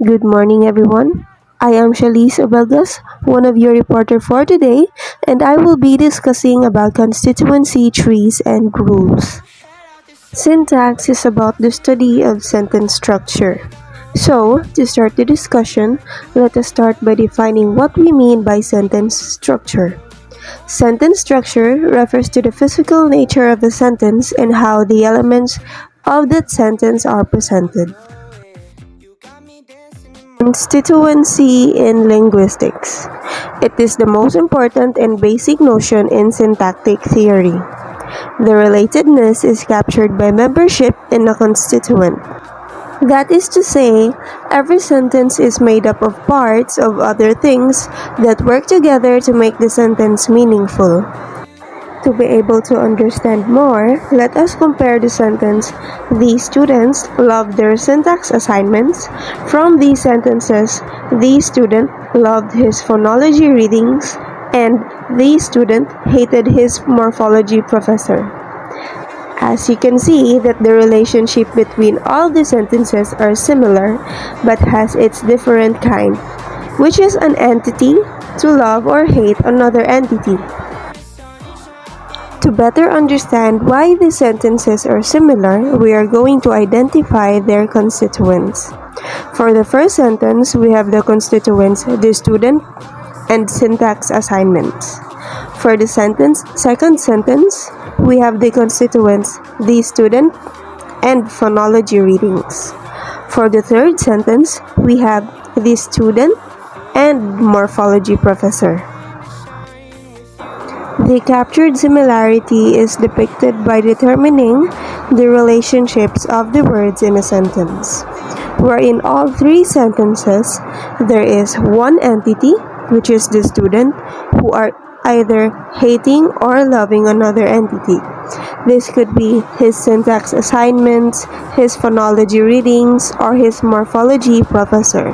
Good morning, everyone. I am Shalise Obalgas, one of your reporter for today, and I will be discussing about constituency trees and rules. Syntax is about the study of sentence structure. So, to start the discussion, let us start by defining what we mean by sentence structure. Sentence structure refers to the physical nature of a sentence and how the elements of that sentence are presented. Constituency in linguistics. It is the most important and basic notion in syntactic theory. The relatedness is captured by membership in a constituent. That is to say, every sentence is made up of parts of other things that work together to make the sentence meaningful. To be able to understand more, let us compare the sentence, "The students loved their syntax assignments." From these sentences, "The student loved his phonology readings," and "The student hated his morphology professor." As you can see that the relationship between all the sentences are similar but has its different kind, which is an entity to love or hate another entity. To better understand why these sentences are similar, we are going to identify their constituents. For the first sentence, we have the constituents "the student" and syntax assignments. For the second sentence, we have the constituents "the student" and phonology readings. For the third sentence, we have "the student" and morphology professor. The captured similarity is depicted by determining the relationships of the words in a sentence, where in all three sentences there is one entity, which is the student, who are either hating or loving another entity. This could be his syntax assignments, his phonology readings, or his morphology professor.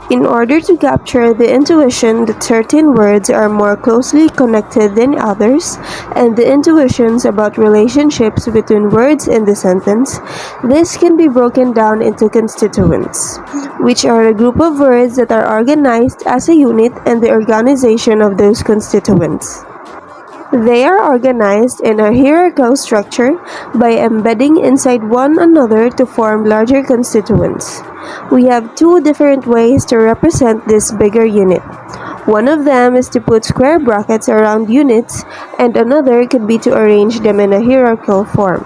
In order to capture the intuition that certain words are more closely connected than others, and the intuitions about relationships between words in the sentence, this can be broken down into constituents, which are a group of words that are organized as a unit and the organization of those constituents. They are organized in a hierarchical structure by embedding inside one another to form larger constituents. We have two different ways to represent this bigger unit. One of them is to put square brackets around units, and another could be to arrange them in a hierarchical form.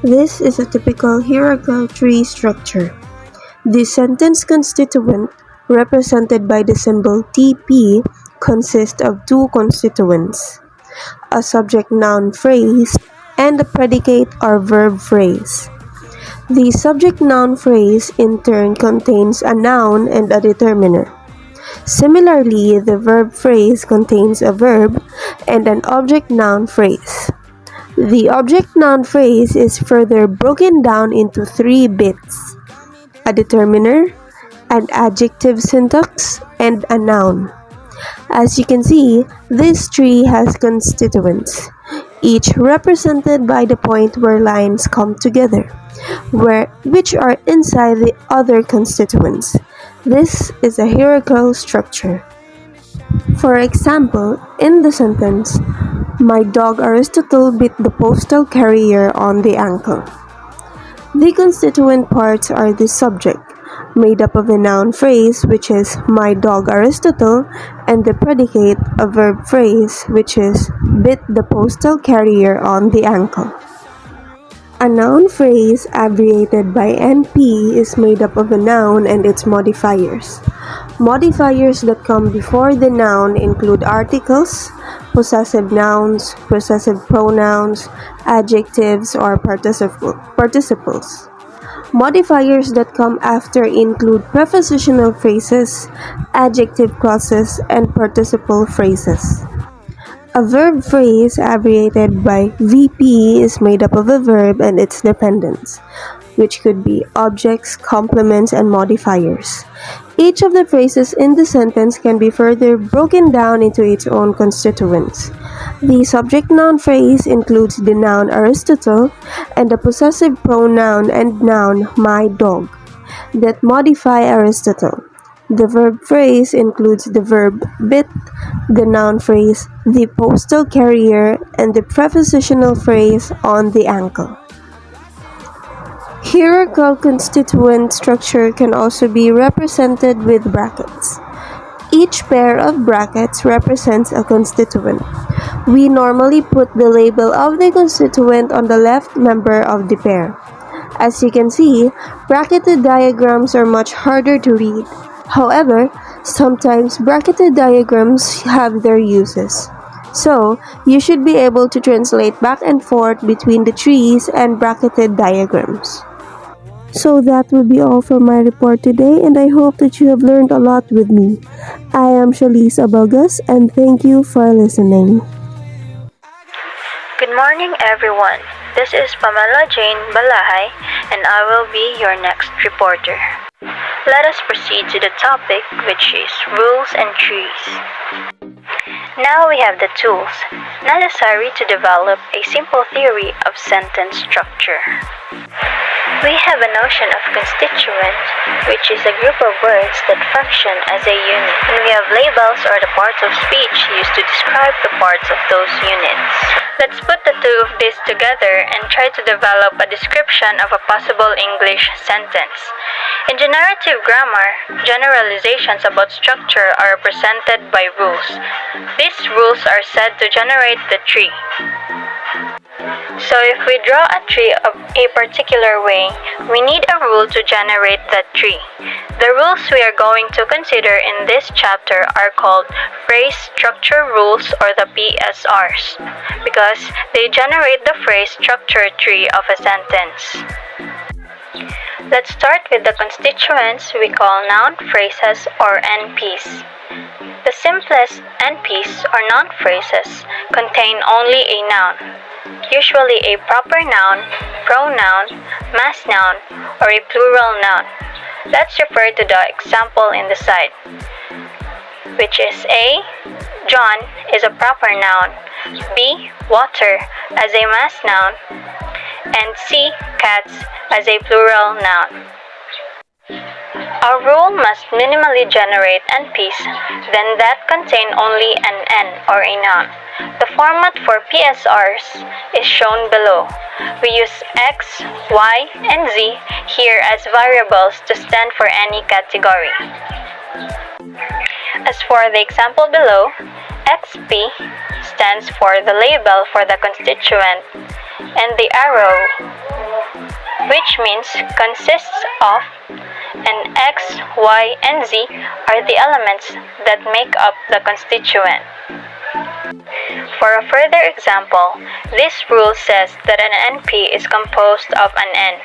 This is a typical hierarchical tree structure. The sentence constituent, represented by the symbol TP, consists of two constituents: a subject-noun phrase and a predicate or verb phrase. The subject-noun phrase in turn contains a noun and a determiner. Similarly, the verb phrase contains a verb and an object-noun phrase. The object-noun phrase is further broken down into three bits: a determiner, an adjective syntax, and a noun. As you can see, this tree has constituents, each represented by the point where lines come together, which are inside the other constituents. This is a hierarchical structure. For example, in the sentence, "My dog Aristotle bit the postal carrier on the ankle." The constituent parts are the subject, made up of a noun phrase, which is "my dog Aristotle," and the predicate, a verb phrase, which is "bit the postal carrier on the ankle." A noun phrase, abbreviated by NP, is made up of a noun and its modifiers. Modifiers that come before the noun include articles, possessive nouns, possessive pronouns, adjectives, or participles. Modifiers that come after include prepositional phrases, adjective clauses, and participle phrases. A verb phrase, abbreviated by VP, is made up of a verb and its dependents, which could be objects, complements, and modifiers. Each of the phrases in the sentence can be further broken down into its own constituents. The subject-noun phrase includes the noun Aristotle and the possessive pronoun and noun "my dog." that modify Aristotle. The verb phrase includes the verb bit, the noun phrase the postal carrier, and the prepositional phrase on the ankle. Hierarchical constituent structure can also be represented with brackets. Each pair of brackets represents a constituent. We normally put the label of the constituent on the left member of the pair. As you can see, bracketed diagrams are much harder to read. However, sometimes bracketed diagrams have their uses. So, you should be able to translate back and forth between the trees and bracketed diagrams. So that will be all for my report today, and I hope that you have learned a lot with me. I am Shalise Abagas, and thank you for listening. Good morning, everyone. This is Pamela Jane Balahay, and I will be your next reporter. Let us proceed to the topic, which is rules and trees. Now we have the tools necessary to develop a simple theory of sentence structure. We have a notion of constituent, which is a group of words that function as a unit. And we have labels, or the parts of speech used to describe the parts of those units. Let's put the two of these together and try to develop a description of a possible English sentence. In generative grammar, generalizations about structure are represented by rules. These rules are said to generate the tree. So if we draw a tree a particular way, we need a rule to generate that tree. The rules we are going to consider in this chapter are called phrase structure rules, or the PSRs, because they generate the phrase structure tree of a sentence. Let's start with the constituents we call noun phrases, or NPs. The simplest NPs, or noun phrases, contain only a noun, usually a proper noun, pronoun, mass noun, or a plural noun. Let's refer to the example in the side, which is A. John is a proper noun, B. Water as a mass noun, and C. Cats as a plural noun. Our rule must minimally generate NPs, then that contain only an N, or a noun. The format for PSRs is shown below. We use X, Y, and Z here as variables to stand for any category. As for the example below, XP stands for the label for the constituent, and the arrow, which means consists of, and X, Y, and Z are the elements that make up the constituent. For a further example, this rule says that an NP is composed of an N.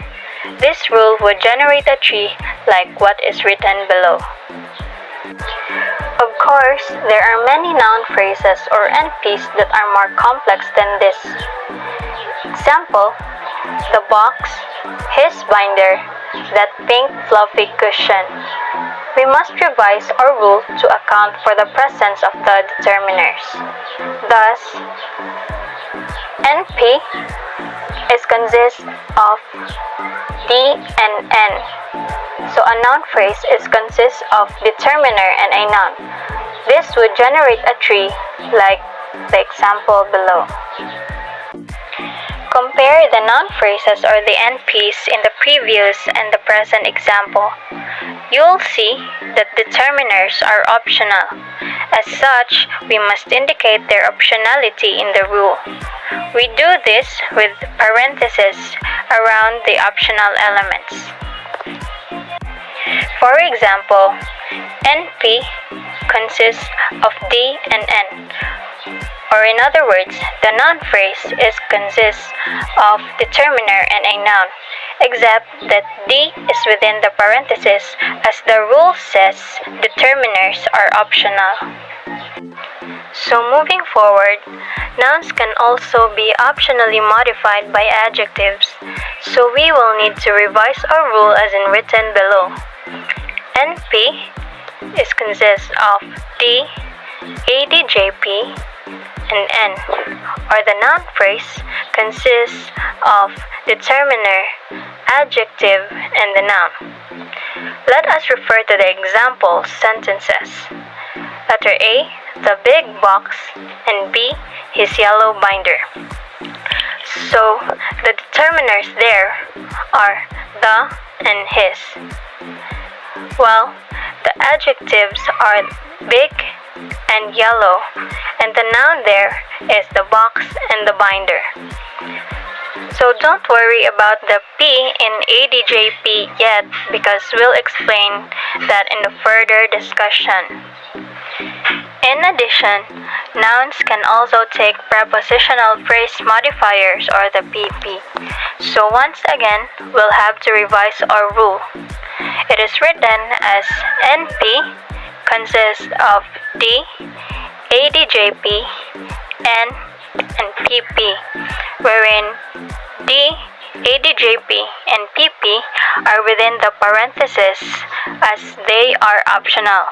This rule would generate a tree like what is written below. Of course, there are many noun phrases, or NPs, that are more complex than this. Example, the box, his binder, that pink fluffy cushion. We must revise our rule to account for the presence of the determiners. Thus, NP consists of D and N. So a noun phrase consists of determiner and a noun. This would generate a tree like the example below. Compare the noun phrases, or the NPs, in the previous and the present example. You'll see that determiners are optional. As such, we must indicate their optionality in the rule. We do this with parentheses around the optional elements. For example, NP consists of D and N. Or in other words, the noun phrase consists of determiner and a noun, except that D is within the parentheses, as the rule says determiners are optional. So moving forward, nouns can also be optionally modified by adjectives, so we will need to revise our rule as in written below. NP consists of D, ADJP, and N, or the noun phrase, consists of determiner, adjective, and the noun. Let us refer to the example sentences. Letter A, the big box, and B, his yellow binder. So, the determiners there are the and his, while the adjectives are big and yellow, and the noun there is the box and the binder. So don't worry about the P in ADJP yet, because we'll explain that in the further discussion. In addition, nouns can also take prepositional phrase modifiers, or the PP. So once again, we'll have to revise our rule. It is written as NP consists of D, ADJP, N, and PP, wherein D, ADJP, and PP are within the parentheses as they are optional.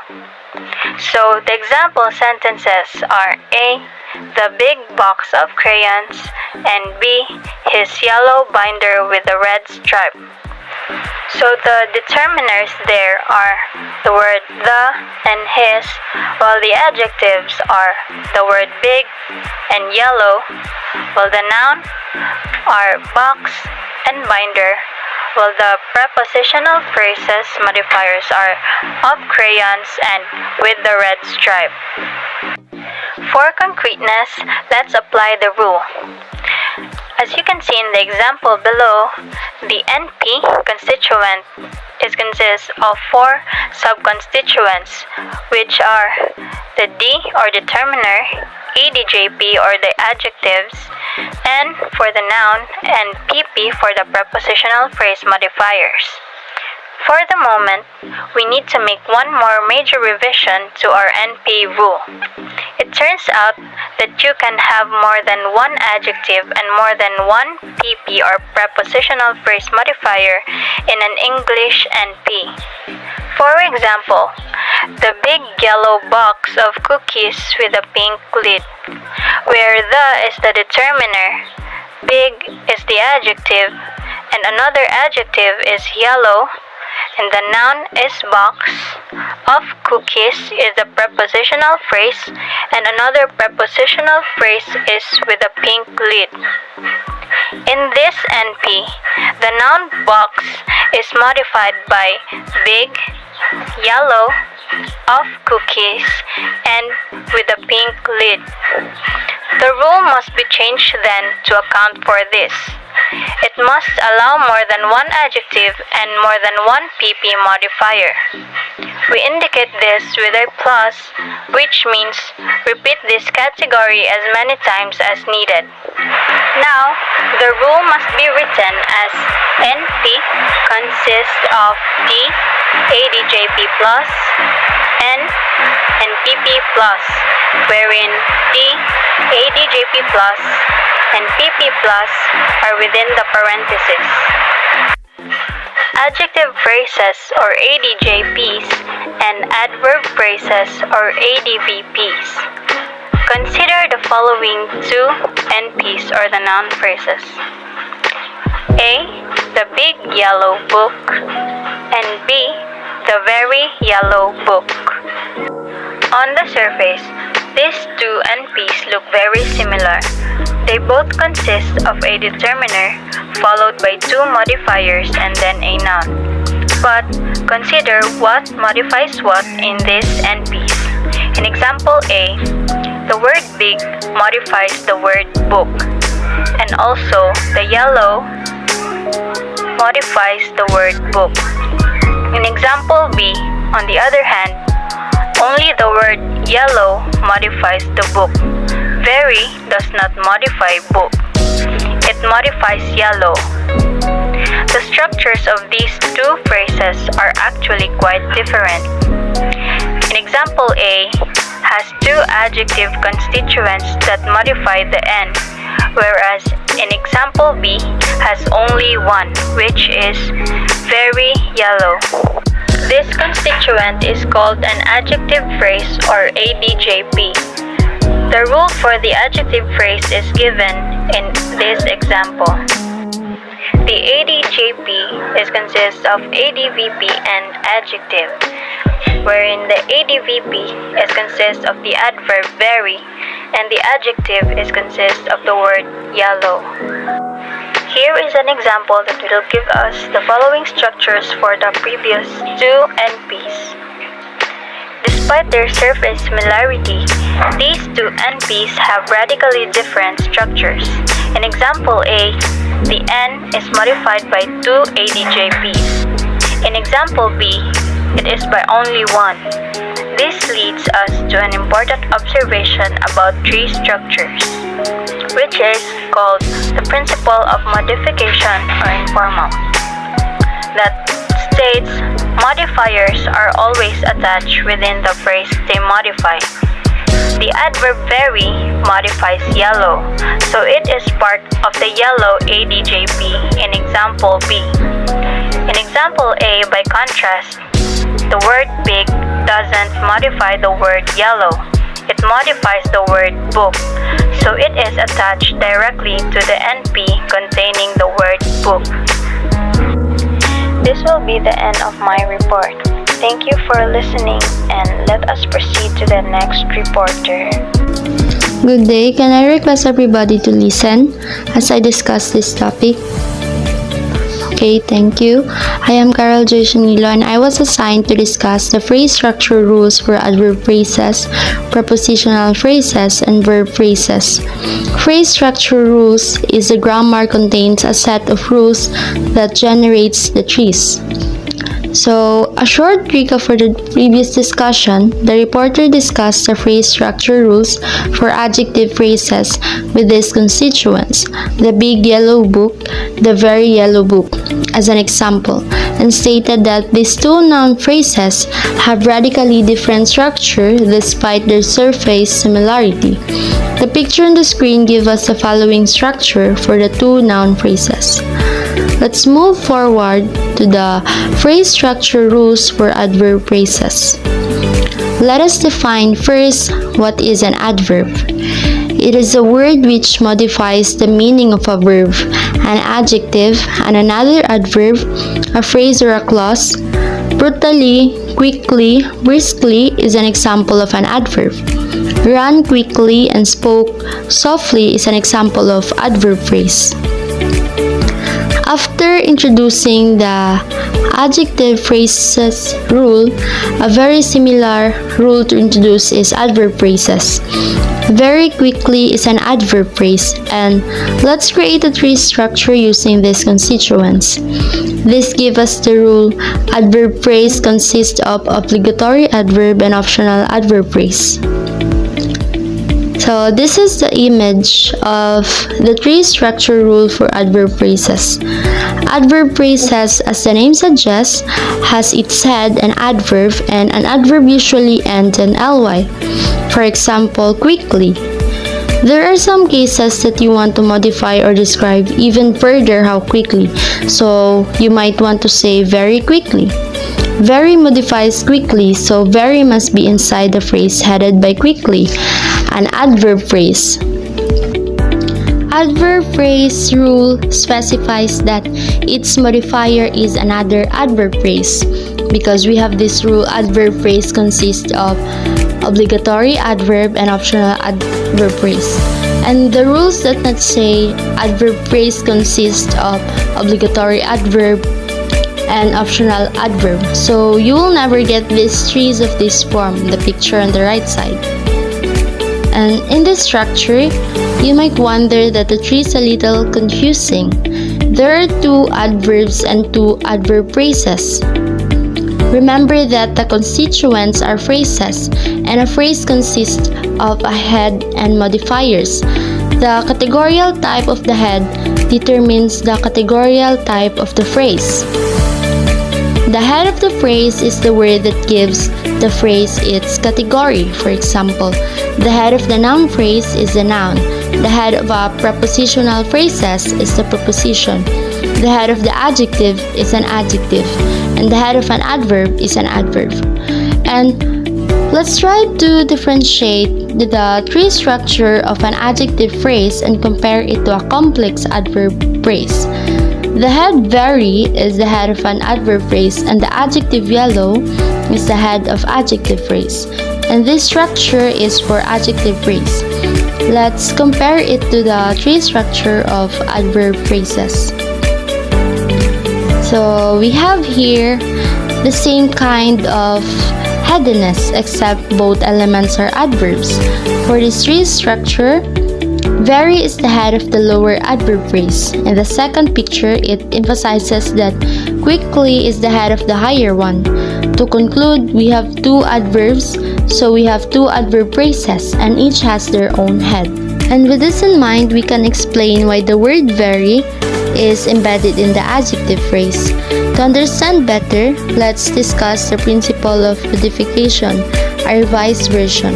So the example sentences are A, the big box of crayons, and B, his yellow binder with a red stripe. So the determiners there are the word the and his, while the adjectives are the word big and yellow, while the noun are box and binder, while the prepositional phrases modifiers are of crayons and with the red stripe. For concreteness, let's apply the rule. As you can see in the example below, the NP constituent consists of 4 subconstituents, which are the D or determiner, ADJP or the adjectives, N for the noun, and PP for the prepositional phrase modifiers. For the moment, we need to make one more major revision to our NP rule. It turns out that you can have more than one adjective and more than one PP or prepositional phrase modifier in an English NP. For example, the big yellow box of cookies with a pink lid, where the is the determiner, big is the adjective, and another adjective is yellow, and the noun is box, of cookies is the prepositional phrase, and another prepositional phrase is with a pink lid. In this NP, the noun box is modified by big, yellow, of cookies, and with a pink lid. The rule must be changed then to account for this. It must allow more than one adjective and more than one PP modifier. We indicate this with a plus, which means repeat this category as many times as needed. Now, the rule must be written as NP consists of D, ADJP plus, N, and PP plus, wherein D, ADJP plus, and PP plus are within the parentheses. Adjective phrases or ADJPs and adverb phrases or ADVPs. Consider the following 2 NPs or the noun phrases. A, the big yellow book, and B, the very yellow book. On the surface, these 2 NPs look very similar. They both consist of a determiner followed by 2 modifiers and then a noun. But consider what modifies what in these NPs. In example A, the word big modifies the word book, and also the yellow modifies the word book. In example B, on the other hand, only the word yellow modifies the book. Very does not modify book. It modifies yellow. The structures of these 2 phrases are actually quite different. In example A has 2 adjective constituents that modify the N, whereas in example B has only one, which is very yellow. These constituents constituent is called an adjective phrase or ADJP. The rule for the adjective phrase is given in this example. The ADJP consists of ADVP and adjective, wherein the ADVP consists of the adverb very and the adjective consists of the word yellow. Here is an example that will give us the following structures for the previous two NPs. Despite their surface similarity, these two NPs have radically different structures. In example A, the N is modified by two ADJPs. In example B, it is by only one. This leads us to an important observation about tree structures, which is called the principle of modification or informal, that states modifiers are always attached within the phrase they modify. The adverb very modifies yellow, so it is part of the yellow ADJP in example B. In example A, by contrast, the word big doesn't modify the word yellow. It modifies the word book, so it is attached directly to the NP containing the word book. This will be the end of my report. Thank you for listening, and let us proceed to the next reporter. Good day, can I request everybody to listen as I discuss this topic? Okay, thank you. I am Carol Joy Shanilo and I was assigned to discuss the phrase structure rules for adverb phrases, prepositional phrases, and verb phrases. Phrase structure rules is the grammar contains a set of rules that generates the trees. So, a short recap for the previous discussion, the reporter discussed the phrase structure rules for adjective phrases with these constituents: the big yellow book, the very yellow book, as an example, and stated that these two noun phrases have radically different structure despite their surface similarity. The picture on the screen gives us the following structure for the two noun phrases. Let's move forward to the phrase structure rules for adverb phrases. Let us define first what is an adverb. It is a word which modifies the meaning of a verb, an adjective, and another adverb, a phrase or a clause. Brutally, quickly, briskly is an example of an adverb. Ran quickly and spoke softly is an example of adverb phrase. After introducing the adjective phrases rule, a very similar rule to introduce is adverb phrases. Very quickly is an adverb phrase, and let's create a tree structure using these constituents. This gives us the rule: adverb phrase consists of obligatory adverb and optional adverb phrase. So this is the image of the tree structure rule for adverb phrases. Adverb phrases, as the name suggests, has its head an adverb, and an adverb usually ends in ly. For example, quickly. There are some cases that you want to modify or describe even further how quickly, so you might want to say very quickly. Very modifies quickly, so very must be inside the phrase headed by quickly, an adverb phrase. Adverb phrase rule specifies that its modifier is another adverb phrase. Because we have this rule, adverb phrase consists of obligatory adverb and optional adverb phrase. And the rules that not say adverb phrase consists of obligatory adverb and optional adverb. So you will never get these trees of this form, the picture on the right side. And in this structure, you might wonder that the tree is a little confusing. There are two adverbs and two adverb phrases. Remember that the constituents are phrases, and a phrase consists of a head and modifiers. The categorical type of the head determines the categorical type of the phrase. The head of the phrase is the word that gives the phrase its category. For example, the head of the noun phrase is the noun. The head of a prepositional phrases is the preposition. The head of the adjective is an adjective, and the head of an adverb is an adverb. And let's try to differentiate the tree structure of an adjective phrase and compare it to a complex adverb phrase. The head very is the head of an adverb phrase, and the adjective yellow is the head of adjective phrase. And this structure is for adjective phrase. Let's compare it to the tree structure of adverb phrases. So we have here the same kind of headiness, except both elements are adverbs. For this tree structure, very is the head of the lower adverb phrase. In the second picture, it emphasizes that quickly is the head of the higher one. To conclude, we have two adverbs, so we have two adverb phrases, and each has their own head. And with this in mind, we can explain why the word very is embedded in the adjective phrase. To understand better, let's discuss the principle of modification, a revised version.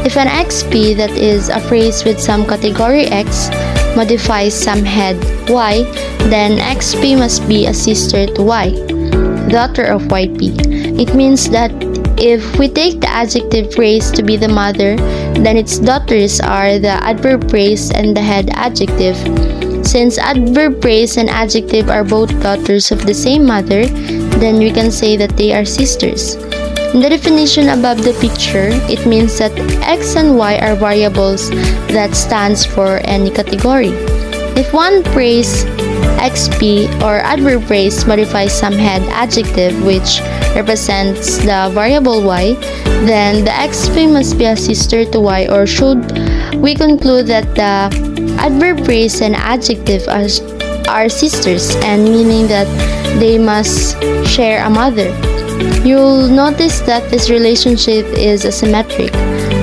If an XP, that is a phrase with some category X, modifies some head Y, then XP must be a sister to Y, daughter of YP. It means that if we take the adjective phrase to be the mother, then its daughters are the adverb phrase and the head adjective. Since adverb phrase and adjective are both daughters of the same mother, then we can say that they are sisters. In the definition above the picture, it means that X and Y are variables that stands for any category. If one phrase XP or adverb phrase modifies some head adjective which represents the variable Y, then the XP must be a sister to Y, or should we conclude that the adverb phrase and adjective are sisters, and meaning that they must share a mother. You'll notice that this relationship is asymmetric.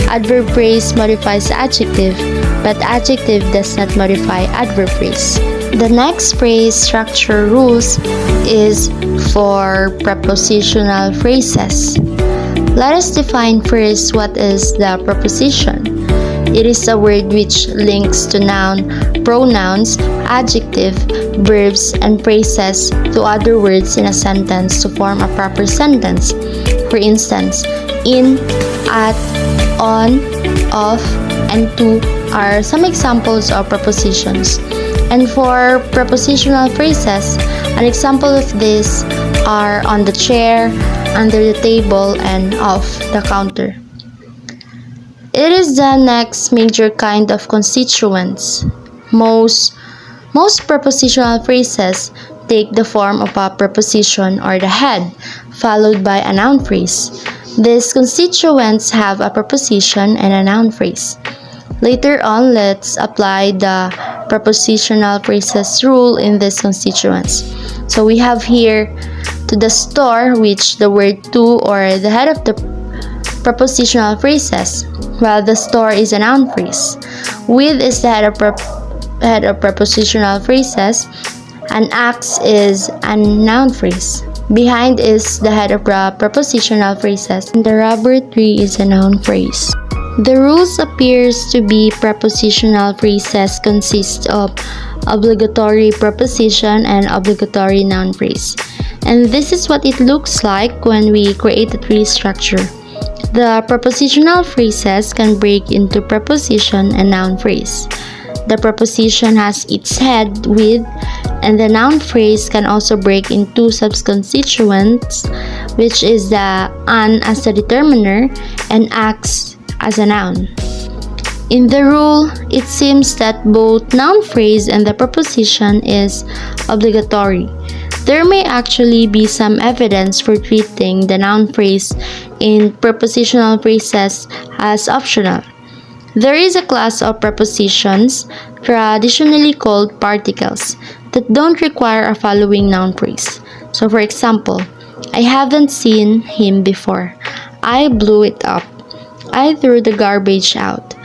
Adverb phrase modifies adjective, but adjective does not modify adverb phrase. The next phrase structure rules is for prepositional phrases. Let us define first what is the preposition. It is a word which links to noun, pronouns, adjective, verbs, and phrases to other words in a sentence to form a proper sentence. For instance, in, at, on, of, and to are some examples of prepositions. And for prepositional phrases, an example of this are on the chair, under the table, and off the counter. It is the next major kind of constituents. Most prepositional phrases take the form of a preposition or the head, followed by a noun phrase. These constituents have a preposition and a noun phrase. Later on, let's apply the prepositional phrases rule in these constituents. So we have here to the store, which the word to or the head of the prepositional phrases, while the store is a noun phrase. With is the head of prepositional phrases, and ax is a noun phrase. Behind is the head of prepositional phrases, and the rubber tree is a noun phrase. The rules appears to be prepositional phrases consist of obligatory preposition and obligatory noun phrase. And this is what it looks like when we create a tree structure. The prepositional phrases can break into preposition and noun phrase. The preposition has its head with, and the noun phrase can also break into subconstituents, which is the an as a determiner and ax as a noun. In the rule, it seems that both noun phrase and the preposition is obligatory. There may actually be some evidence for treating the noun phrase in prepositional phrases as optional. There is a class of prepositions, traditionally called particles, that don't require a following noun phrase. So for example, I haven't seen him before. I blew it up. I threw the garbage out.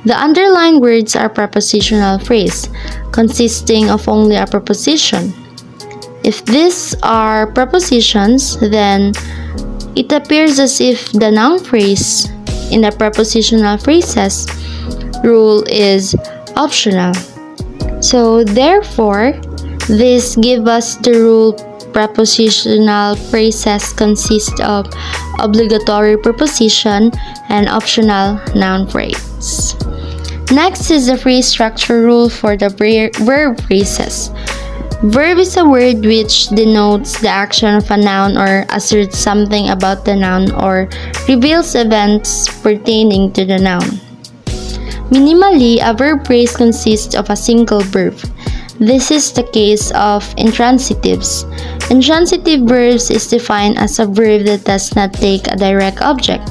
The underlined words are prepositional phrase, consisting of only a preposition. If these are prepositions, then it appears as if the noun phrase in the prepositional phrases rule is optional. So therefore, This gives us the rule prepositional phrases consist of obligatory preposition and optional noun phrase. Next is the phrase structure rule for the verb phrases. Verb is a word which denotes the action of a noun or asserts something about the noun or reveals events pertaining to the noun. Minimally, a verb phrase consists of a single verb. This is the case of intransitives. Intransitive verbs is defined as a verb that does not take a direct object.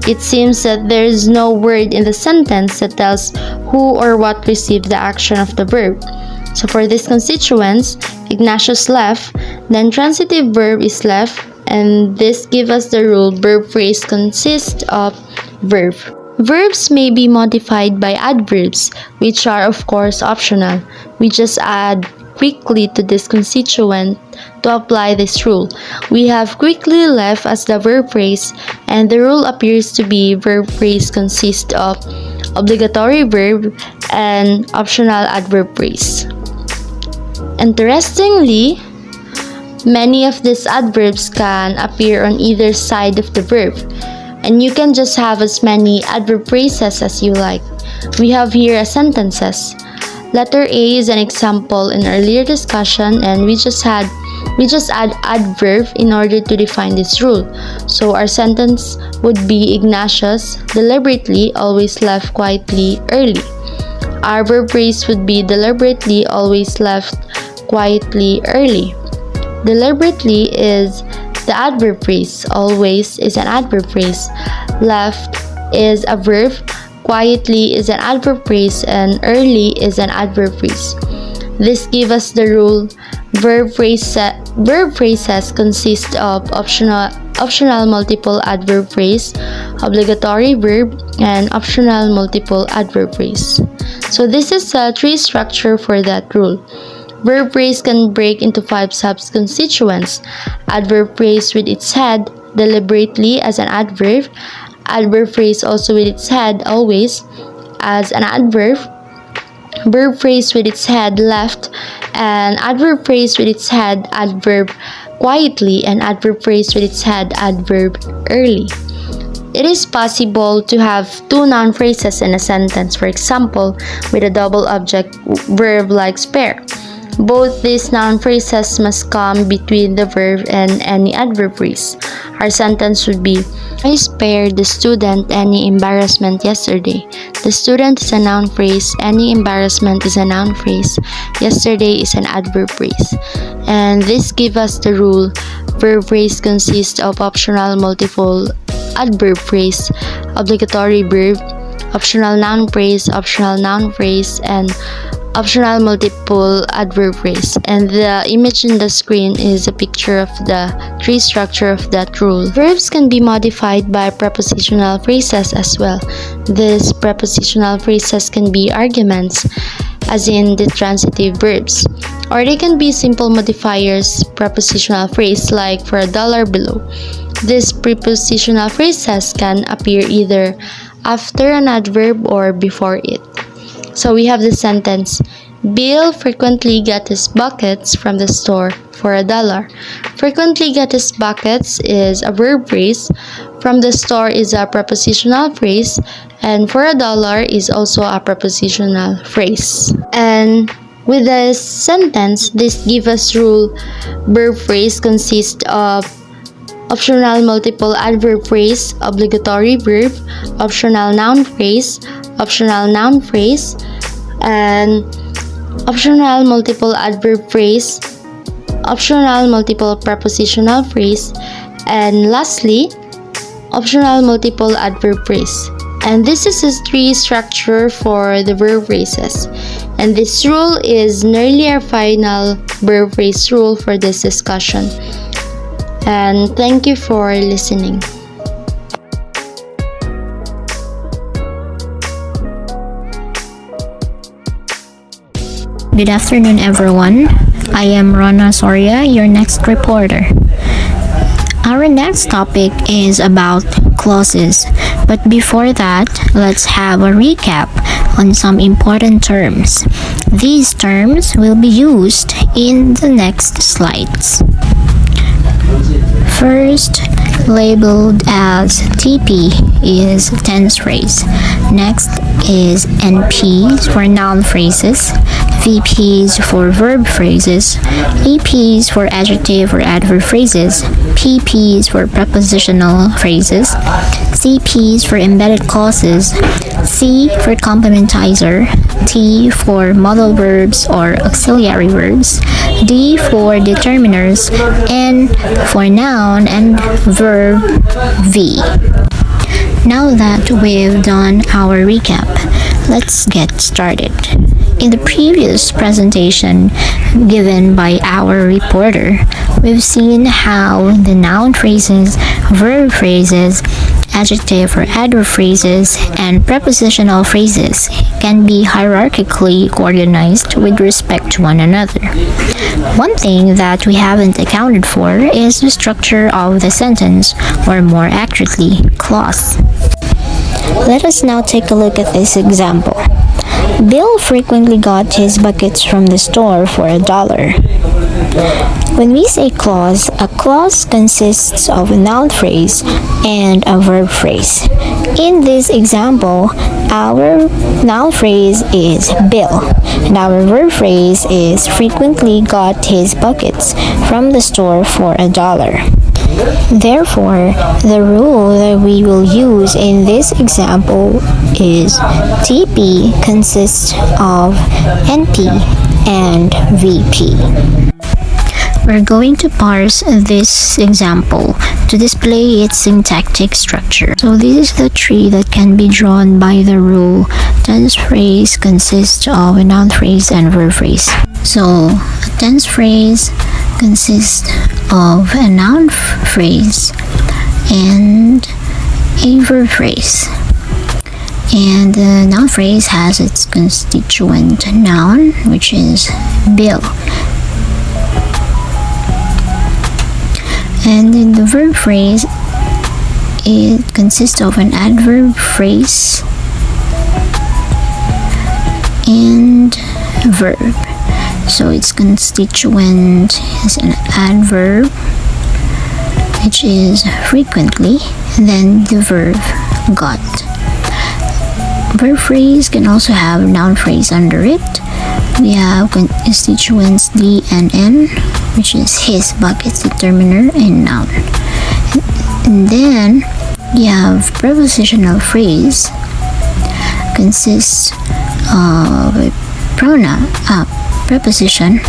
It seems that there is no word in the sentence that tells who or what received the action of the verb. So for this constituents, Ignatius left, the intransitive verb is left, and this gives us the rule verb phrase consists of verb. Verbs may be modified by adverbs, which are of course optional. We just add quickly to this constituent to apply this rule. We have quickly left as the verb phrase, and the rule appears to be verb phrase consists of obligatory verb and optional adverb phrase. Interestingly, many of these adverbs can appear on either side of the verb, and you can just have as many adverb phrases as you like. We have here sentences. Letter A is an example in earlier discussion, and we just add adverb in order to define this rule. So our sentence would be Ignatius deliberately always left quietly early. Our verb phrase would be deliberately always left quietly early. Deliberately is the adverb phrase, always is an adverb phrase, left is a verb, quietly is an adverb phrase, and early is an adverb phrase. This gives us the rule verb phrases consist of optional multiple adverb phrase, obligatory verb, and optional multiple adverb phrase. So this is a tree structure for that rule. Verb phrase can break into 5 sub-constituents. Adverb phrase with its head, deliberately as an adverb. Adverb phrase also with its head, always, as an adverb. Verb phrase with its head, left. And adverb phrase with its head, adverb, quietly. And adverb phrase with its head, adverb, early. It is possible to have 2 noun phrases in a sentence, for example, with a double object verb like spare. Both these noun phrases must come between the verb and any adverb phrase. Our sentence would be, I spared the student any embarrassment yesterday. The student is a noun phrase, any embarrassment is a noun phrase, yesterday is an adverb phrase. And this gives us the rule, verb phrase consists of optional multiple adverb phrase, obligatory verb, optional noun phrase, and optional multiple adverb phrase. And the image in the screen is a picture of the tree structure of that rule. Verbs can be modified by prepositional phrases as well. These prepositional phrases can be arguments, as in the transitive verbs, or they can be simple modifiers, prepositional phrase like for $1 below. These prepositional phrases can appear either after an adverb or before it. So we have the sentence, Bill frequently got his buckets from the store for $1. Frequently got his buckets is a verb phrase, from the store is a prepositional phrase, and for $1 is also a prepositional phrase. And with this sentence, this gives us rule, verb phrase consists of optional multiple adverb phrase, obligatory verb, optional noun phrase, and optional multiple adverb phrase, optional multiple prepositional phrase, and lastly, optional multiple adverb phrase. And this is a tree structure for the verb phrases. And this rule is nearly our final verb phrase rule for this discussion. And thank you for listening. Good afternoon, everyone. I am Rona Soria, your next reporter. Our next topic is about clauses. But before that, let's have a recap. on some important terms. These terms will be used in the next slides. First, labeled as TP is tense phrase. Next is NPs for noun phrases, VPs for verb phrases, EPs for adjective or adverb phrases, PPs for prepositional phrases, CPs for embedded clauses, C for complementizer, T for modal verbs or auxiliary verbs, D for determiners, N for noun, and verb V. Now that we've done our recap, let's get started. In the previous presentation given by our reporter, we've seen how the noun phrases, verb phrases, adjective or adverb phrases, and prepositional phrases can be hierarchically organized with respect to one another. One thing that we haven't accounted for is the structure of the sentence, or more accurately, clause. Let us now take a look at this example. Bill frequently got his buckets from the store for $1. When we say clause, a clause consists of a noun phrase and a verb phrase. In this example, our noun phrase is Bill, and our verb phrase is frequently got his buckets from the store for $1. Therefore, the rule that we will use in this example is TP consists of NP and VP. We're going to parse this example to display its syntactic structure. So this is the tree that can be drawn by the rule tense phrase consists of a noun phrase and verb phrase. So a tense phrase consists of a noun phrase and a verb phrase. And the noun phrase has its constituent noun, which is Bill. And in the verb phrase, it consists of an adverb phrase and verb. So its constituent is an adverb, which is frequently, then the verb got. Verb phrase can also have noun phrase under it. We have constituents D and N, which is his, buckets, determiner, and noun. And then you have prepositional phrase, consists of a pronoun, preposition,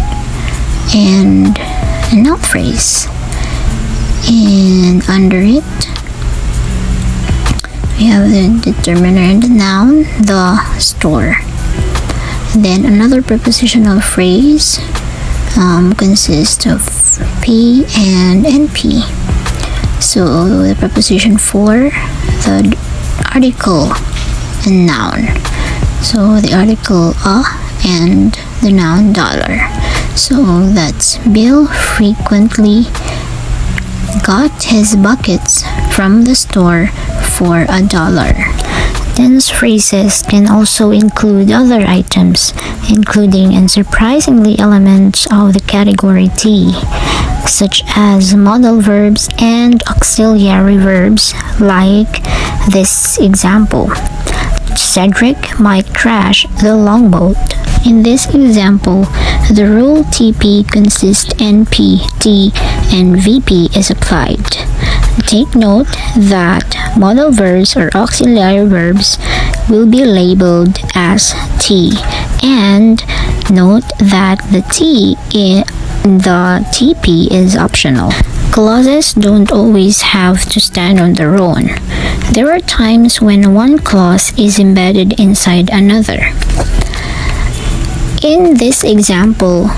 and a noun phrase. And under it, we have the determiner and the noun, the store. Then another prepositional phrase consists of P and NP. So the preposition for, the article, and noun. So the article a and the noun dollar. So that's Bill frequently got his buckets from the store for $1. Tense phrases can also include other items, including and surprisingly elements of the category T, such as modal verbs and auxiliary verbs, like this example. Cedric might crash the longboat. In this example, the rule TP consists NP, T, and VP is applied. Take note that modal verbs or auxiliary verbs will be labeled as T, and note that the T in the TP is optional. Clauses don't always have to stand on their own. There are times when one clause is embedded inside another. In this example,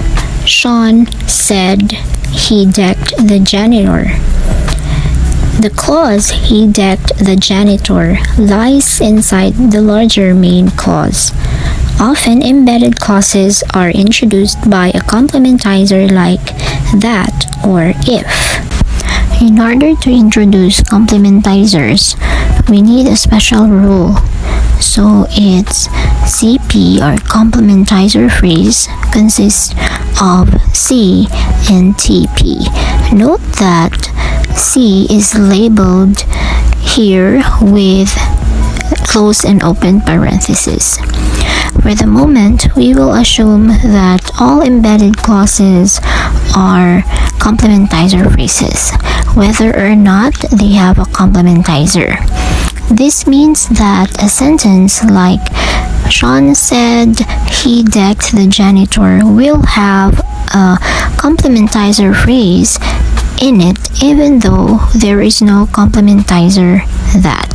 Sean said he decked the janitor. The clause he decked the janitor lies inside the larger main clause. Often embedded clauses are introduced by a complementizer like that or if. In order to introduce complementizers, we need a special rule. So its CP or complementizer phrase consists of C and TP. Note that C is labeled here with close and open parentheses. For the moment, we will assume that all embedded clauses are complementizer phrases, whether or not they have a complementizer. This means that a sentence like Sean said he decked the janitor will have a complementizer phrase in it even though there is no complementizer that.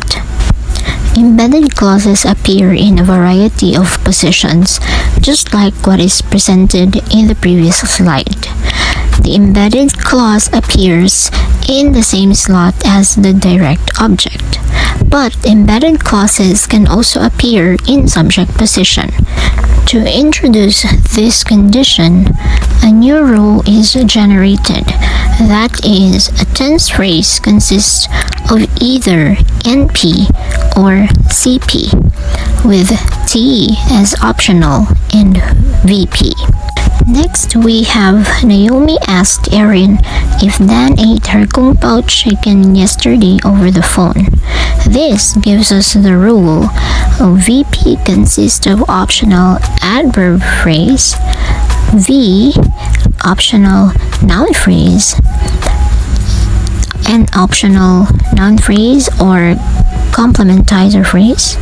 Embedded clauses appear in a variety of positions, just like what is presented in the previous slide. The embedded clause appears in the same slot as the direct object, but embedded clauses can also appear in subject position. To introduce this condition, a new rule is generated. That is, a tense phrase consists of either NP or CP, with T as optional and VP. Next, we have Naomi asked Erin if Dan ate her kung pao chicken yesterday over the phone. This gives us the rule of VP consists of optional adverb phrase, V, optional noun phrase, an optional noun phrase or complementizer phrase,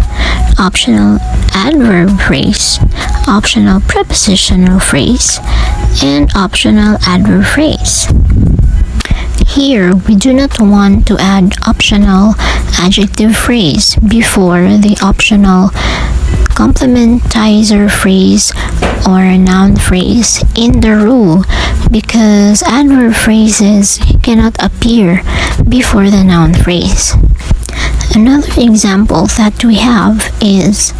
optional adverb phrase, optional prepositional phrase, and optional adverb phrase. Here, we do not want to add optional adjective phrase before the optional complementizer phrase or noun phrase in the rule because adverb phrases cannot appear before the noun phrase. Another example that we have is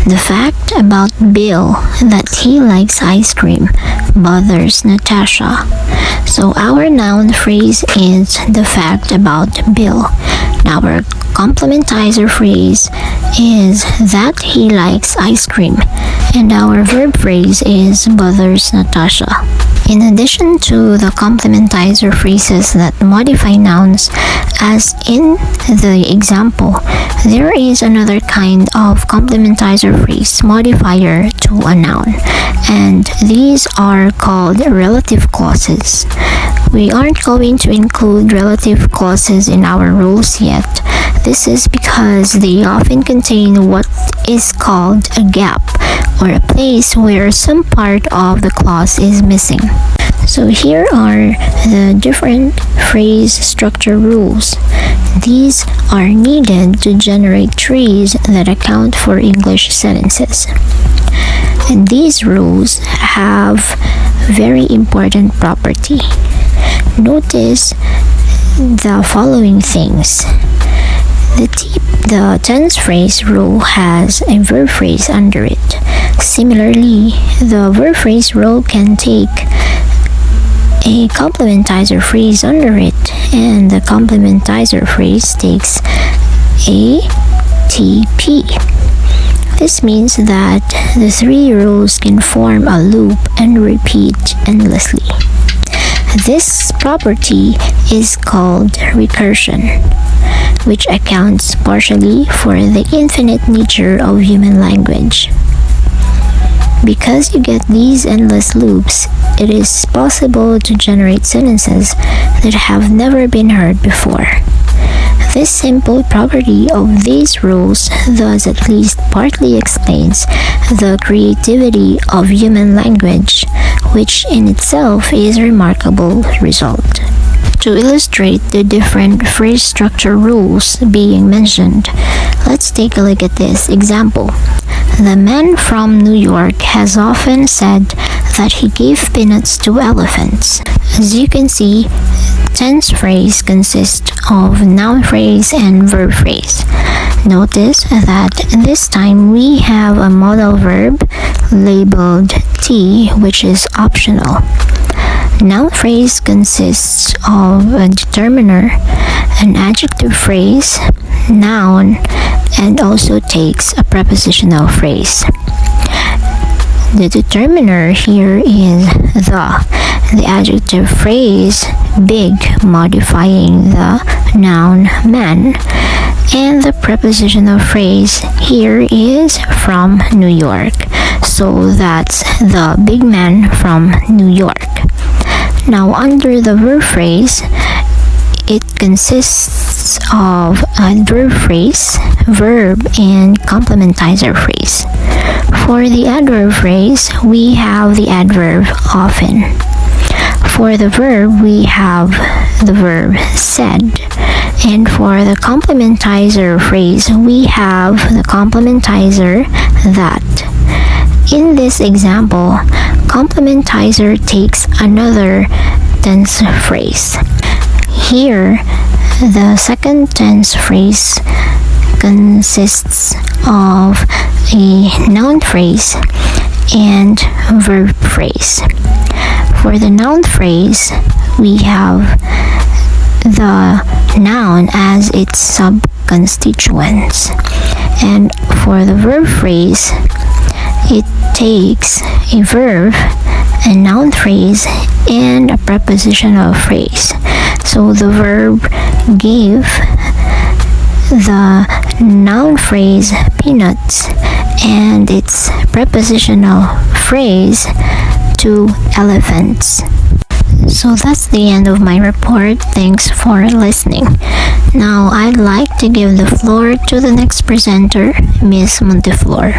the fact about Bill that he likes ice cream bothers Natasha. So our noun phrase is the fact about Bill. Our complementizer phrase is that he likes ice cream, and our verb phrase is bothers Natasha. In addition to the complementizer phrases that modify nouns, as in the example, there is another kind of complementizer phrase modifier to a noun, and these are called relative clauses. We aren't going to include relative clauses in our rules yet. This is because they often contain what is called a gap, or a place where some part of the clause is missing. So here are the different phrase structure rules. These are needed to generate trees that account for English sentences. And these rules have very important property. Notice the following things. The tense phrase rule has a verb phrase under it. Similarly, the verb phrase rule can take a complementizer phrase under it, and the complementizer phrase takes a TP. This means that the three rules can form a loop and repeat endlessly. This property is called recursion, which accounts partially for the infinite nature of human language. Because you get these endless loops, it is possible to generate sentences that have never been heard before. This simple property of these rules thus at least partly explains the creativity of human language, which in itself is a remarkable result. To illustrate the different phrase structure rules being mentioned, let's take a look at this example. The man from New York has often said that he gave peanuts to elephants. As you can see, tense phrase consists of noun phrase and verb phrase. Notice that this time we have a modal verb labeled T, which is optional. Noun phrase consists of a determiner, an adjective phrase, noun, and also takes a prepositional phrase. The determiner here is the adjective phrase big modifying the noun man, and the prepositional phrase here is from New York. So that's the big man from New York. Now under the verb phrase, it consists of adverb phrase, verb, and complementizer phrase. For the adverb phrase, we have the adverb often. For the verb, we have the verb said. And for the complementizer phrase, we have the complementizer that. In this example, complementizer takes another tense phrase. Here, the second tense phrase consists of a noun phrase and verb phrase. For the noun phrase, we have the noun as its subconstituents. And for the verb phrase, it takes a verb, a noun phrase, and a prepositional phrase. So the verb gave the noun phrase peanuts and its prepositional phrase to elephants. So that's the end of my report. Thanks for listening. Now I'd like to give the floor to the next presenter, Miss Monteflor.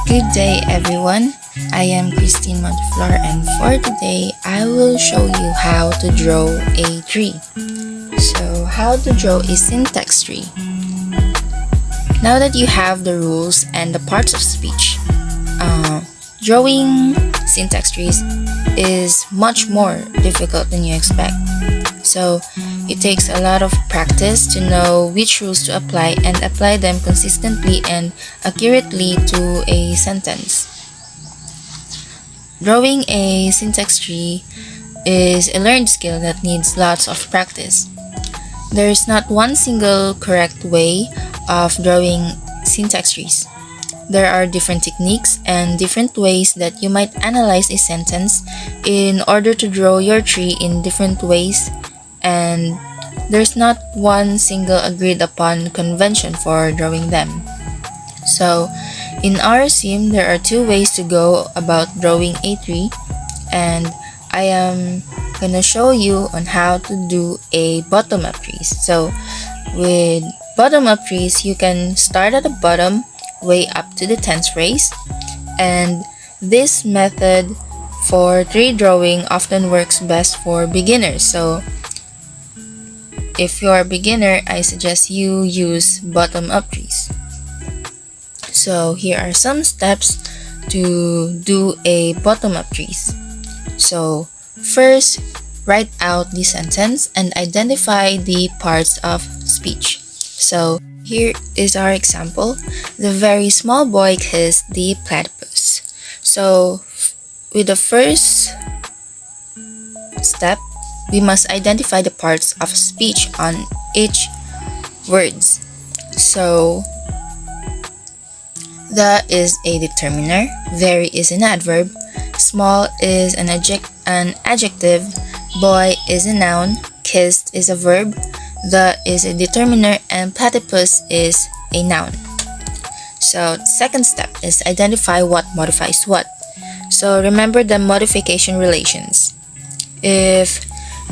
Good day everyone, I am Christine Monteflor, and for today I will show you how to draw a tree. So how to draw a syntax tree. Now that you have the rules and the parts of speech, drawing syntax trees is much more difficult than you expect. So it takes a lot of practice to know which rules to apply and apply them consistently and accurately to a sentence. Drawing a syntax tree is a learned skill that needs lots of practice. There is not one single correct way of drawing syntax trees. There are different techniques and different ways that you might analyze a sentence in order to draw your tree in different ways, and there's not one single agreed upon convention for drawing them. So in our sim, there are two ways to go about drawing a tree, and I am gonna show you on how to do a bottom-up trees. So with bottom-up trees, you can start at the bottom way up to the tense phrase, and this method for tree drawing often works best for beginners. So if you're a beginner, I suggest you use bottom-up trees. So here are some steps to do a bottom-up trees. So first, write out the sentence and identify the parts of speech. So here is our example. The very small boy kissed the platypus. So with the first step, we must identify the parts of speech on each words. So the is a determiner, very is an adverb, small is an adjective, boy is a noun, kissed is a verb, the is a determiner, and platypus is a noun. So the second step is identify what modifies what. So remember the modification relations. If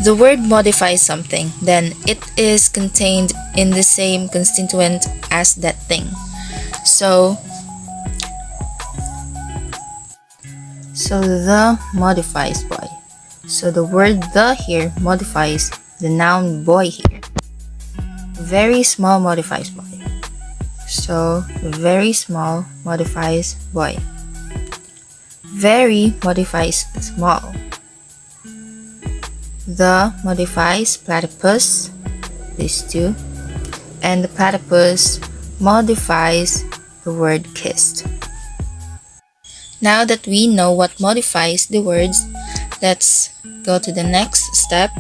the word modifies something, then it is contained in the same constituent as that thing. So the modifies boy. So the word the here modifies the noun boy here. Very small modifies boy. So very small modifies boy. Very modifies small. The modifies platypus, these two, and the platypus modifies the word kissed. Now that we know what modifies the words, let's go to the next step.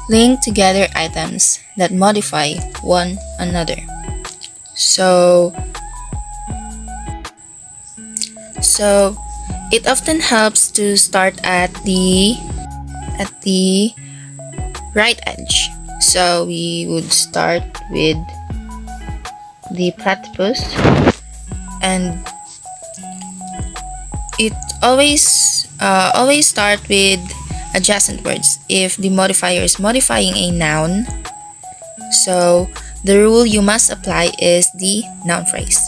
link together items that modify one another. So it often helps to start at the right edge. So we would start with the platypus, and it always start with adjacent words if the modifier is modifying a noun. So the rule you must apply is the noun phrase.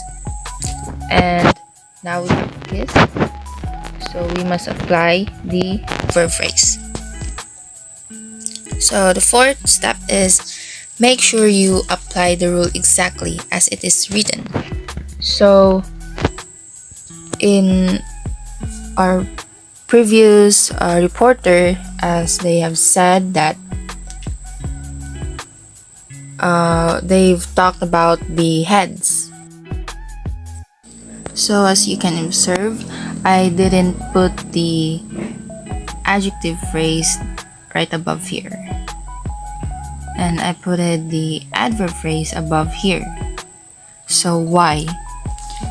And now we have this, so we must apply the verb phrase. So the fourth step is make sure you apply the rule exactly as it is written. So in our previous reporter, as they have said that they've talked about the heads. So as you can observe, I didn't put the adjective phrase right above here, and I put the adverb phrase above here. So why?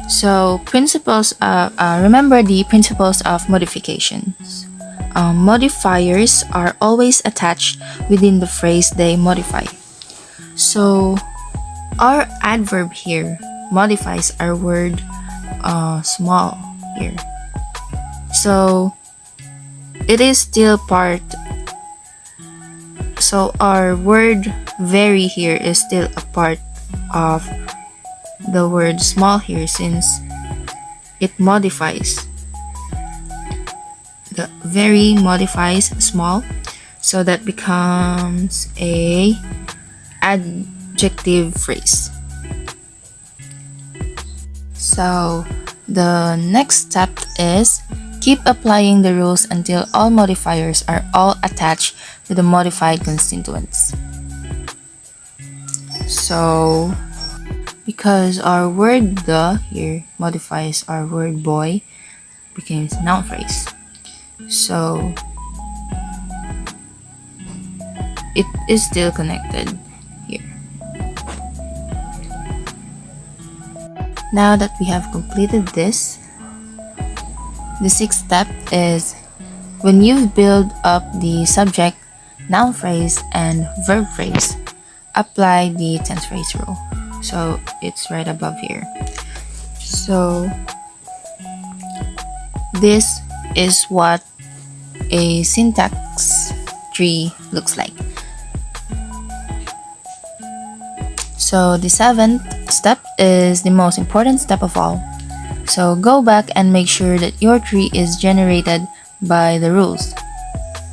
So remember the principles of modifications. Modifiers are always attached within the phrase they modify. So our adverb here modifies our word small here. So it is still part. So our word very here is still a part of the word small here, since it modifies. The very modifies small, so that becomes a adjective phrase. So the next step is keep applying the rules until all modifiers are all attached to the modified constituents. So because our word the here modifies our word boy, becomes noun phrase. So it is still connected here. Now that we have completed this, the sixth step is when you've built up the subject, noun phrase, and verb phrase, apply the tense phrase rule. So it's right above here. So this is what a syntax tree looks like. So the seventh step is the most important step of all. So go back and make sure that your tree is generated by the rules.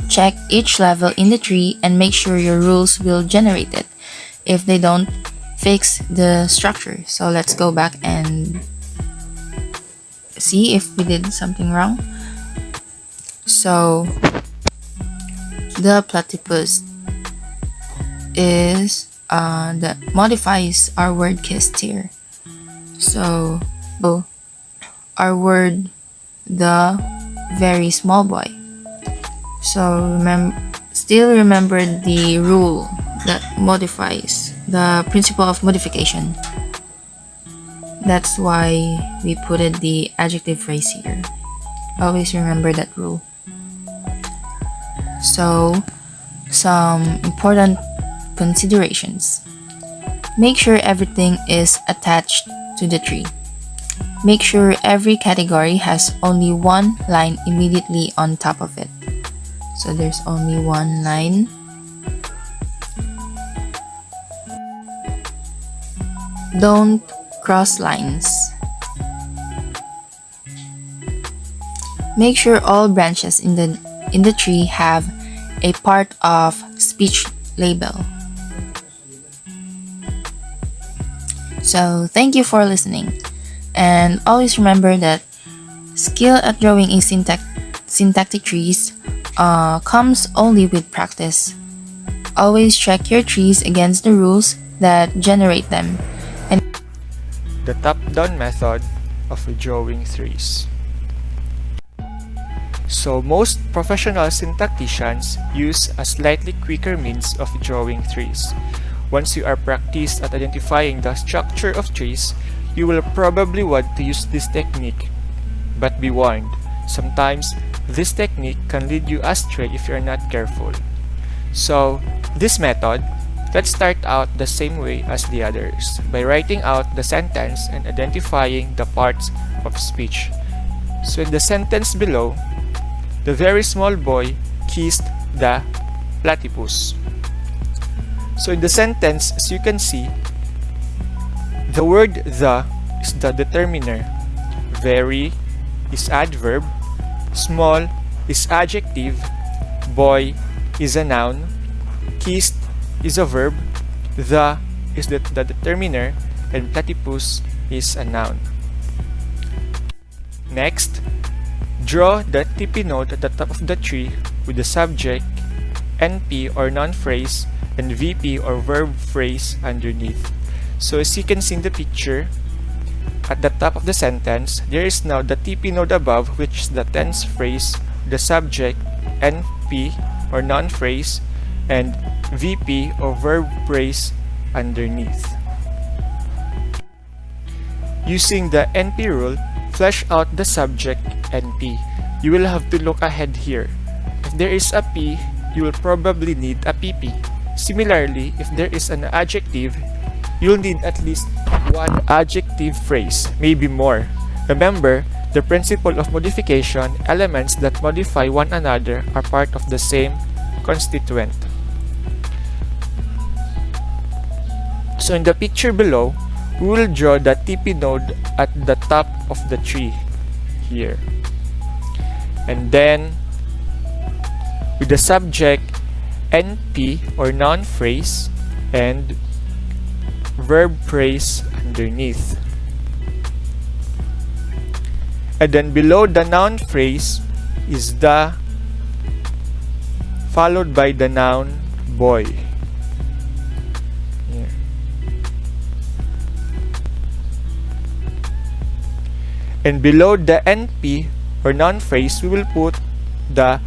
Check each level in the tree and make sure your rules will generate it. If they don't, fix the structure. So let's go back and see if we did something wrong. So the platypus is that modifies our word kissed here. So our word the very small boy. So still remember the rule that modifies, the principle of modification. That's why we put the adjective phrase here. Always remember that rule. So some important considerations. Make sure everything is attached to the tree. Make sure every category has only one line immediately on top of it. So there's only one line. Don't cross lines. Make sure all branches in the tree have a part of speech label. So thank you for listening, and always remember that skill at drawing a syntactic trees comes only with practice. Always check your trees against the rules that generate them. The top-down method of drawing trees. So most professional syntacticians use a slightly quicker means of drawing trees. Once you are practiced at identifying the structure of trees, you will probably want to use this technique. But be warned, sometimes this technique can lead you astray if you are not careful. So, this method, let's start out the same way as the others, by writing out the sentence and identifying the parts of speech. So in the sentence below, the very small boy kissed the platypus. So in the sentence, as you can see, the word the is the determiner, very is adverb, small is adjective, boy is a noun, kissed is a verb, the is the determiner, and platypus is a noun. Next, draw the TP node at the top of the tree with the subject, NP or noun phrase, and VP or verb phrase underneath. So as you can see in the picture, at the top of the sentence, there is now the TP node above, which is the tense phrase, the subject, NP or noun phrase, and VP or verb phrase underneath. Using the NP rule, flesh out the subject NP. You will have to look ahead here. If there is a P, you will probably need a PP. Similarly, if there is an adjective, you'll need at least one adjective phrase, maybe more. Remember, the principle of modification, elements that modify one another are part of the same constituent. So in the picture below, we will draw the TP node at the top of the tree here. And then, with the subject NP or noun phrase and verb phrase underneath. And then below the noun phrase is the followed by the noun boy. Here. And below the NP or noun phrase, we will put the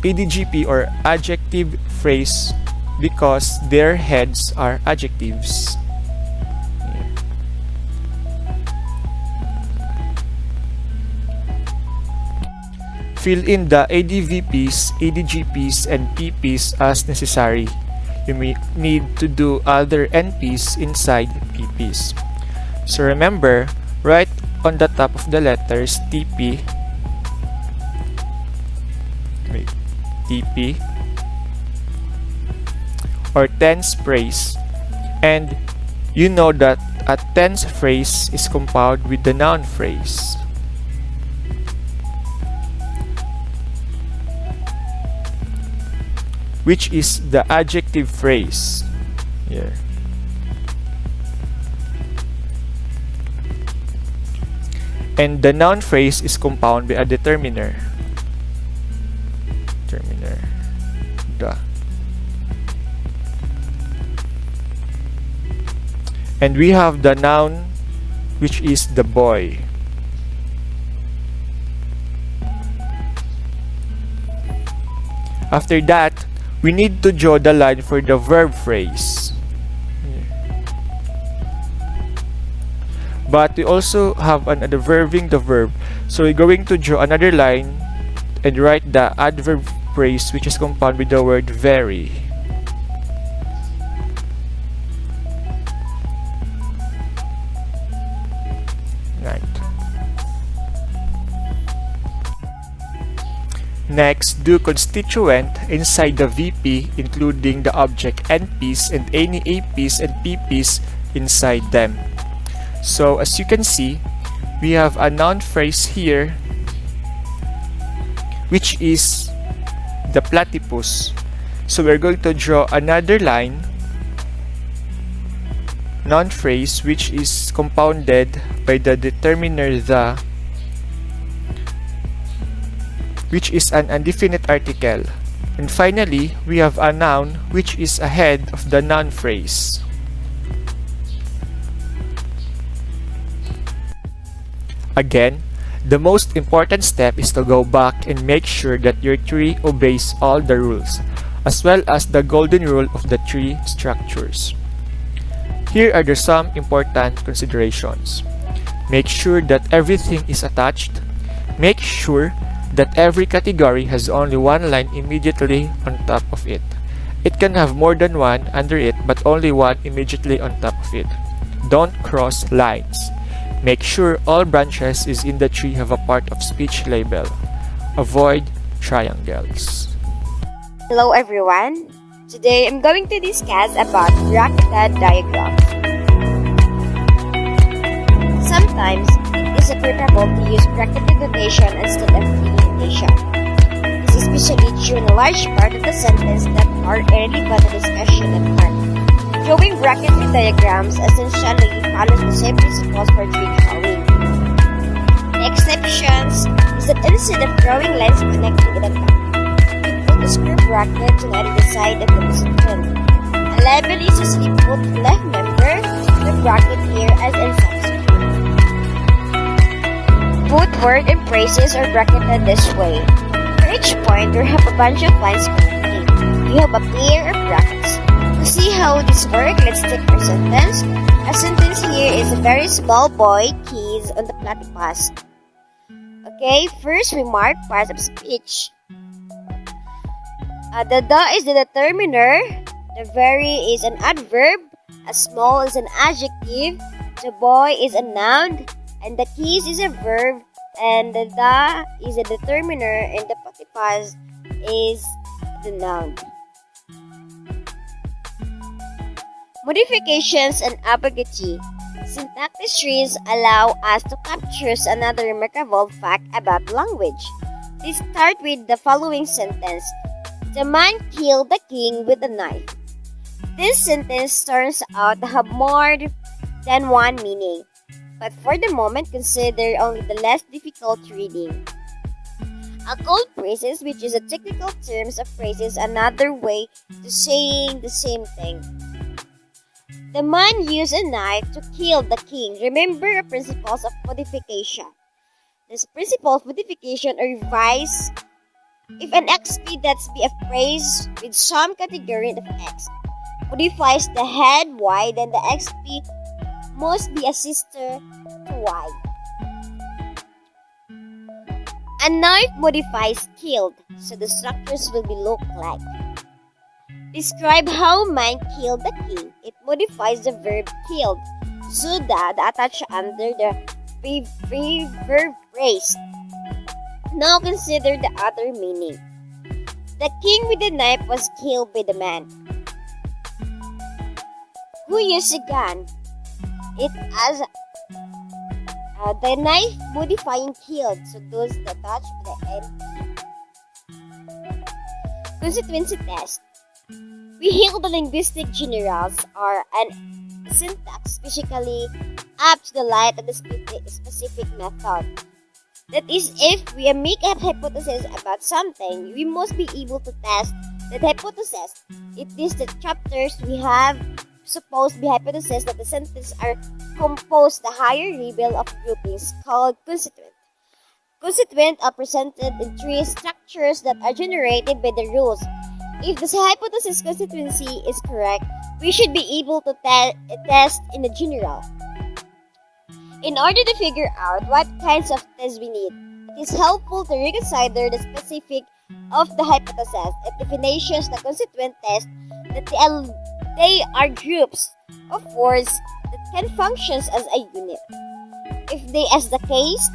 ADJP or adjective phrase because their heads are adjectives. Here. Fill in the ADVPs, ADGPs, and PPs as necessary. You may need to do other NPs inside PPs. So remember, right on the top of the letters TP, TP or tense phrase, and you know that a tense phrase is compounded with the noun phrase. Which is the adjective phrase here. And the noun phrase is compounded by a determiner. Determiner. The. And we have the noun, which is the boy. After that, we need to draw the line for the verb phrase. But we also have an adverbing the verb. So we're going to draw another line and write the adverb phrase, which is compounded with the word very. Right. Next, do constituent inside the VP, including the object NPs and any APs and PPs inside them. So as you can see, we have a noun phrase here, which is the platypus. So we're going to draw another line, noun phrase, which is compounded by the determiner the, which is an indefinite article. And finally, we have a noun which is ahead of the noun phrase. Again, The most important step is to go back and make sure that your tree obeys all the rules, as well as the golden rule of the tree structures. Here are some important considerations. Make sure that everything is attached. Make sure that every category has only one line immediately on top of it. It can have more than one under it, but only one immediately on top of it. Don't cross lines. Make sure all branches is in the tree have a part of speech label. Avoid triangles. Hello everyone. Today I'm going to discuss about bracketed diagrams. Sometimes it is preferable to use bracketed notation instead of delimitation. This is especially true in a large part of the sentence that are irrelevant to discussion at hand. Drawing bracketed diagrams essentially follows the same principles for tree drawing. The exceptions is that instead of drawing lines connecting at the top, you put a square bracket on either side of the constituent. A label is usually put left member the bracket here as in substitute. Both word and phrases are bracketed this way. For each point, you have a bunch of lines connecting. You have a pair of brackets. To see how this works, let's take our sentence. A sentence here is a very small boy keys on the platypus. Okay, first remark, part of speech. The is the determiner. The very is an adverb. A small is an adjective. The boy is a noun. And the keys is a verb. And the is a determiner. And the platypus is the noun. Modifications and ambiguity. Syntactic trees allow us to capture another remarkable fact about language. Let's start with the following sentence. The man killed the king with a knife. This sentence turns out to have more than one meaning, but for the moment consider only the less difficult reading. A cold phrases, which is a technical term of phrases, another way to saying the same thing. The man used a knife to kill the king. Remember the principles of modification. These principles of modification are revised if an XP that's be a phrase with some category of X modifies the head Y, then the XP must be a sister to Y. A knife modifies killed, so the structures will be look like. Describe how man killed the king. It modifies the verb killed, so that attached under the verb phrase. Now consider the other meaning. The king with the knife was killed by the man who used a gun. It as the knife modifying killed, so those attached to the end. Constituency test. We heal the linguistic generals are an syntax specifically up to the light of the specific method. That is, if we make a hypothesis about something, we must be able to test that hypothesis. It is the chapters we have supposed to be hypothesis that the sentences are composed the higher level of groupings called constituent. Constituent are presented in three structures that are generated by the rules. If the hypothesis constituency is correct, we should be able to test in the general. In order to figure out what kinds of tests we need, it is helpful to reconsider the specific of the hypothesis and definitions the constituent test that they are groups of words that can function as a unit. If they as the case,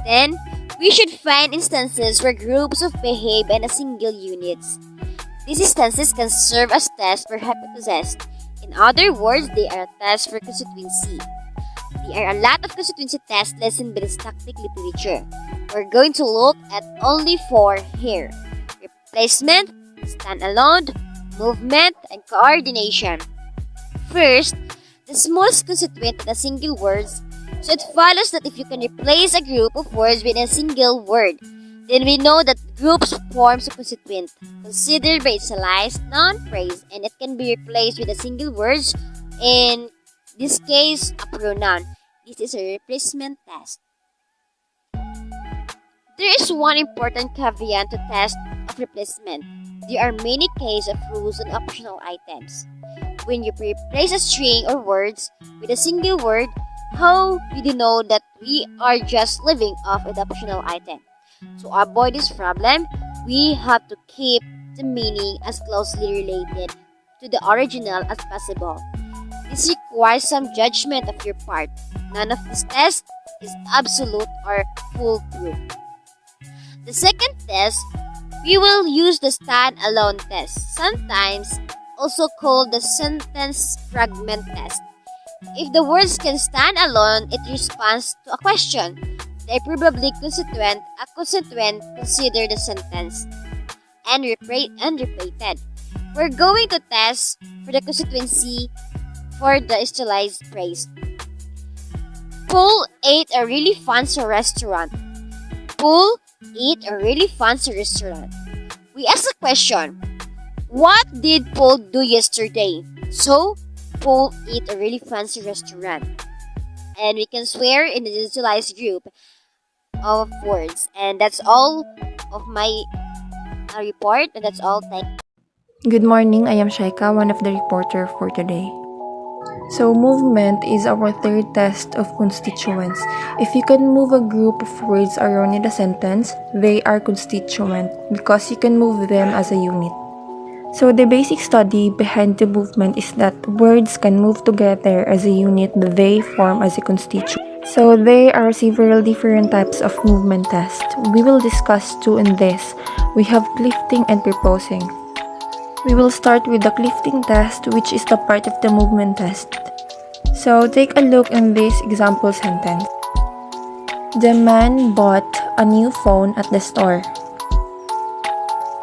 then we should find instances where groups of behave in a single units. These instances can serve as tests for hypothesis. In other words, they are tests for constituency. There are a lot of constituency tests lesson by the statistic literature. We're going to look at only 4 here: replacement, standalone, movement, and coordination. First, the smallest constituent in a single word. So it follows that if you can replace a group of words with a single word, then we know that groups forms a constituent, considered by its allies noun phrase, and it can be replaced with a single word, in this case, a pronoun. this is a replacement test. There is one important caveat to test of replacement. There are many cases of rules and optional items. When you replace a string or words with a single word, how did you know that we are just living off an optional item? To avoid this problem, we have to keep the meaning as closely related to the original as possible. This requires some judgment of your part. None of this test is absolute or foolproof. The second test, we will use the stand-alone test, sometimes also called the sentence fragment test. If the words can stand alone, it responds to a question. They probably constituent consider the sentence and repeated. We're going to test for the constituency for the stylized phrase. Paul ate a really fancy restaurant. Paul ate a really fancy restaurant. We ask a question. What did Paul do yesterday? So, Paul ate a really fancy restaurant. And we can swear in the digitalized group of words. And that's all of my report. And that's all. Thank you. Good morning, I am Shaika, one of the reporter for today. So movement is our third test of constituents. If you can move a group of words around in a sentence, they are constituent because you can move them as a unit. So the basic study behind the movement is that words can move together as a unit, they form as a constituent. So there are several different types of movement tests. We will discuss two in this. We have clifting and proposing. We will start with the clifting test, which is the part of the movement test. So take a look in this example sentence. The man bought a new phone at the store.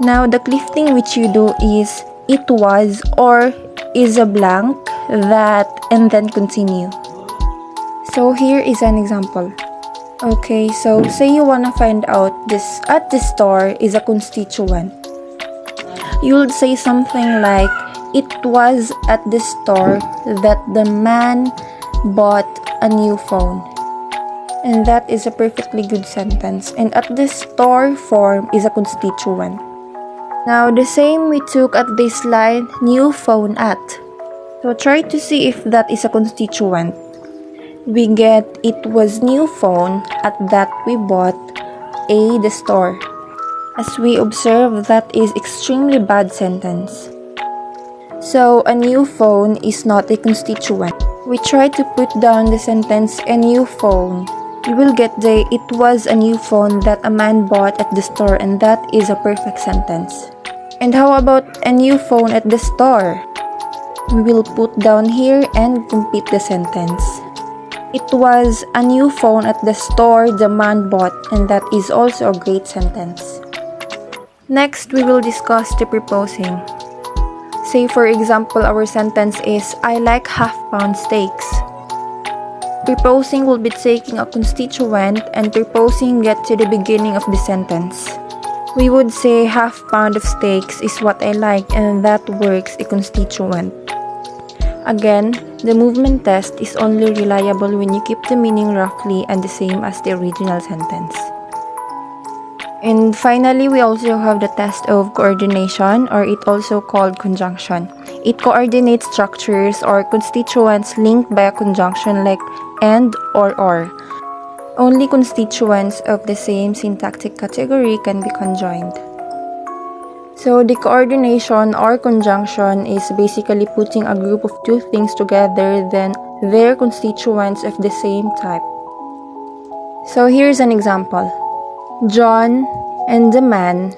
Now the clifting which you do is it was or is a blank, that, and then continue. So here is an example. Okay, so say you wanna find out this at the store is a constituent. You would say something like, it was at the store that the man bought a new phone. And that is a perfectly good sentence. And at the store form is a constituent. Now the same we took at this line, new phone at. So try to see if that is a constituent. We get it was new phone at that we bought the store. As we observe, that is extremely bad sentence. So a new phone is not a constituent. We try to put down the sentence a new phone. You will get the it was a new phone that a man bought at the store, and that is a perfect sentence. And how about a new phone at the store? We will put down here and complete the sentence. It was a new phone at the store the man bought, and that is also a great sentence. Next, we will discuss the proposing. Say for example, our sentence is, I like half-pound steaks. Proposing will be taking a constituent and proposing get to the beginning of the sentence. We would say half-pound of steaks is what I like, and that works a constituent. Again, the movement test is only reliable when you keep the meaning roughly and the same as the original sentence. And finally, we also have the test of coordination, or it also called conjunction. It coordinates structures or constituents linked by a conjunction like and or. Only constituents of the same syntactic category can be conjoined. So the coordination or conjunction is basically putting a group of two things together, then their constituents of the same type. So here's an example. John and the man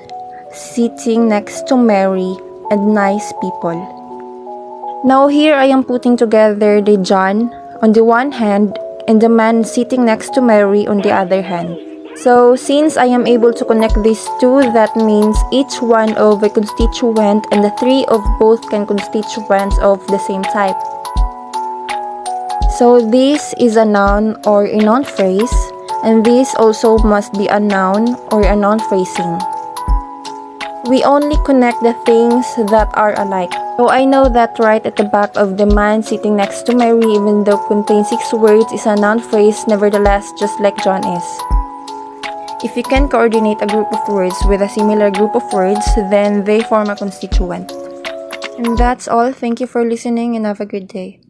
sitting next to Mary and nice people. Now here I am putting together the John on the one hand and the man sitting next to Mary on the other hand. So since I am able to connect these two, that means each one of a constituent and the three of both can constituents of the same type. So this is a noun or a noun phrase, and this also must be a noun or a noun phrasing. We only connect the things that are alike. So I know that right at the back of the man sitting next to Mary, even though contains 6 words, is a noun phrase, nevertheless, just like John is. If you can coordinate a group of words with a similar group of words, then they form a constituent. And that's all. Thank you for listening and have a good day.